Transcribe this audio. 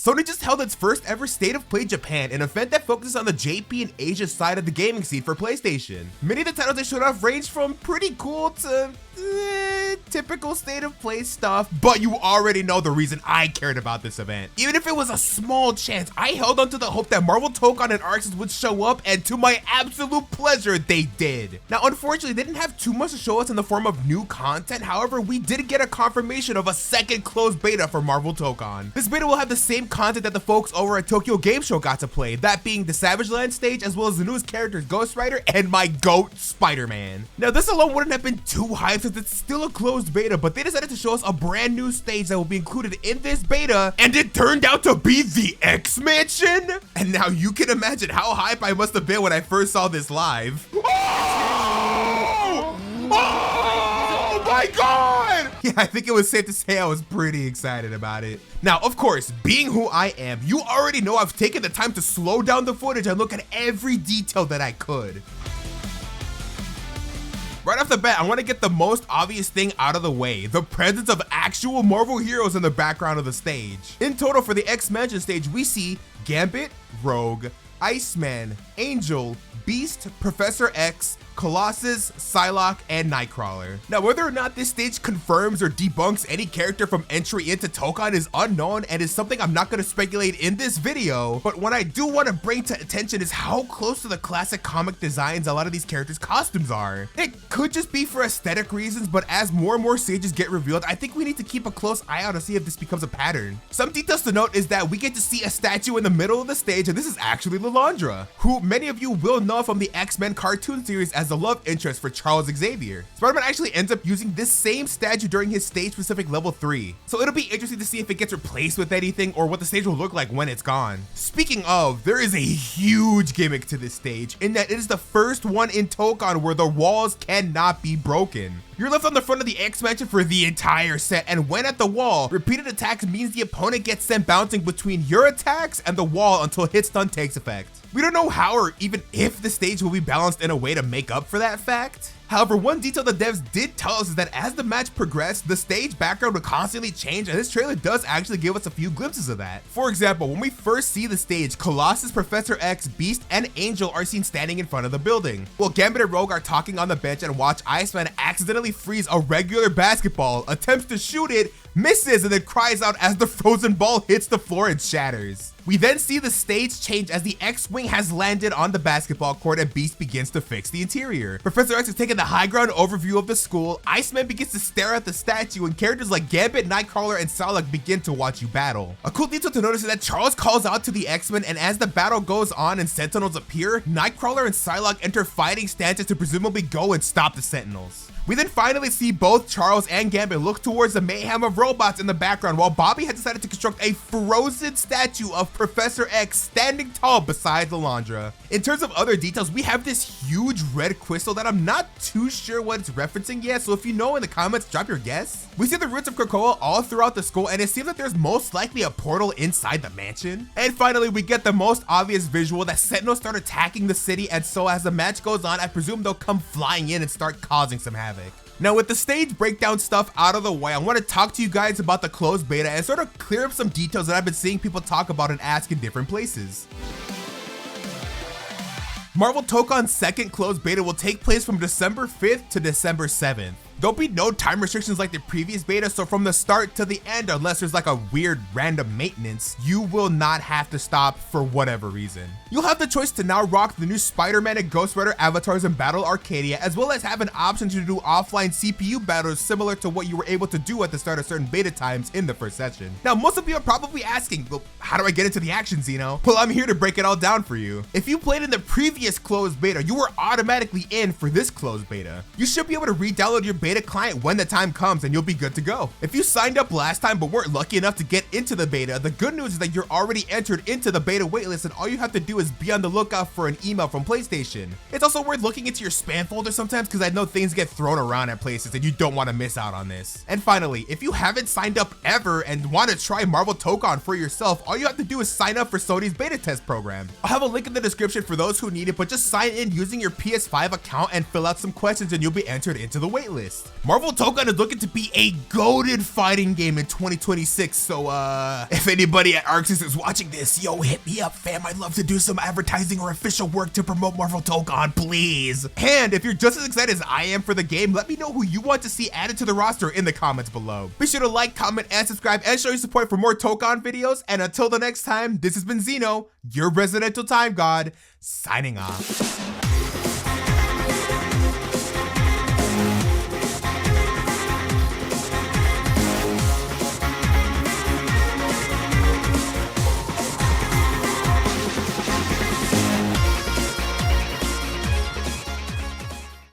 Sony just held its first ever State of Play Japan, an event that focuses on the JP and Asia side of the gaming scene for PlayStation. Many of the titles they showed off ranged from pretty cool to typical State of Play stuff, but you already know the reason I cared about this event. Even if it was a small chance, I held on to the hope that Marvel Tokon and Arxis would show up, and to my absolute pleasure, they did. Now, unfortunately, they didn't have too much to show us in the form of new content. However, we did get a confirmation of a second closed beta for Marvel Tokon. This beta will have the same content that the folks over at Tokyo Game Show got to play, that being the Savage Land stage, as well as the newest characters Ghost Rider and my GOAT Spider-Man. Now, this alone wouldn't have been too hype since it's still a closed beta, but they decided to show us a brand new stage that will be included in this beta, and it turned out to be the X Mansion. And now you can imagine how hype I must have been when I first saw this live. Oh my god! Yeah, I think it was safe to say I was pretty excited about it. Now, of course, being who I am, you already know I've taken the time to slow down the footage and look at every detail that I could. Right off the bat, I want to get the most obvious thing out of the way, the presence of actual Marvel heroes in the background of the stage. In total, for the X Mansion stage, we see Gambit, Rogue, Iceman, Angel, Beast, Professor X, Colossus, Psylocke, and Nightcrawler. Now, whether or not this stage confirms or debunks any character from entry into Tokon is unknown and is something I'm not going to speculate in this video, but what I do want to bring to attention is how close to the classic comic designs a lot of these characters' costumes are. It could just be for aesthetic reasons, but as more and more stages get revealed, I think we need to keep a close eye out to see if this becomes a pattern. Some details to note is that we get to see a statue in the middle of the stage, and this is actually Lilandra, who many of you will know from the X-Men cartoon series as the love interest for Charles Xavier. Spider-Man actually ends up using this same statue during his stage-specific level 3, so it'll be interesting to see if it gets replaced with anything or what the stage will look like when it's gone. Speaking of, there is a huge gimmick to this stage in that it is the first one in Tokon where the walls cannot be broken. You're left on the front of the X Mansion for the entire set, and when at the wall, repeated attacks means the opponent gets sent bouncing between your attacks and the wall until hit stun takes effect. We don't know how or even if the stage will be balanced in a way to make up for that fact. However, one detail the devs did tell us is that as the match progressed, the stage background would constantly change, and this trailer does actually give us a few glimpses of that. For example, when we first see the stage, Colossus, Professor X, Beast, and Angel are seen standing in front of the building, while Gambit and Rogue are talking on the bench and watch Iceman accidentally freeze a regular basketball, attempts to shoot it, misses, and then cries out as the frozen ball hits the floor and shatters. We then see the stage change as the X-Wing has landed on the basketball court and Beast begins to fix the interior. Professor X is taking the high ground overview of the school, Iceman begins to stare at the statue, and characters like Gambit, Nightcrawler, and Psylocke begin to watch you battle. A cool detail to notice is that Charles calls out to the X-Men, and as the battle goes on and Sentinels appear, Nightcrawler and Psylocke enter fighting stances to presumably go and stop the Sentinels. We then finally see both Charles and Gambit look towards the mayhem of robots in the background, while Bobby has decided to construct a frozen statue of Professor X standing tall beside Lilandra. In terms of other details, we have this huge red crystal that I'm not too sure what it's referencing yet, so if you know in the comments, drop your guess. We see the roots of Krakoa all throughout the school, and it seems like there's most likely a portal inside the mansion. And finally, we get the most obvious visual that Sentinels start attacking the city, and so as the match goes on, I presume they'll come flying in and start causing some havoc. Now, with the stage breakdown stuff out of the way, I want to talk to you guys about the closed beta and sort of clear up some details that I've been seeing people talk about and ask in different places. Marvel Tokon's second closed beta will take place from December 5th to December 7th. There'll be no time restrictions like the previous beta, so from the start to the end, unless there's like a weird random maintenance, you will not have to stop for whatever reason. You'll have the choice to now rock the new Spider-Man and Ghost Rider avatars in Battle Arcadia, as well as have an option to do offline CPU battles similar to what you were able to do at the start of certain beta times in the first session. Now, most of you are probably asking, well, how do I get into the action, Zeno? Well, I'm here to break it all down for you. If you played in the previous closed beta, you were automatically in for this closed beta. You should be able to re-download your beta client when the time comes and you'll be good to go. If you signed up last time but weren't lucky enough to get into the beta, the good news is that you're already entered into the beta waitlist, and all you have to do is be on the lookout for an email from PlayStation. It's also worth looking into your spam folder sometimes, because I know things get thrown around at places and you don't want to miss out on this. And finally, if you haven't signed up ever and want to try Marvel Tokon for yourself, all all you have to do is sign up for Sony's beta test program. I'll have a link in the description for those who need it, but just sign in using your PS5 account and fill out some questions and you'll be entered into the waitlist. Marvel Tokon is looking to be a goated fighting game in 2026, so if anybody at Arxis is watching this, yo, hit me up, fam. I'd love to do some advertising or official work to promote Marvel Tokon, please. And if you're just as excited as I am for the game, let me know who you want to see added to the roster in the comments below. Be sure to like, comment, and subscribe, and show your support for more Tokon videos. And until the next time, this has been Zeno, your residential time god, signing off.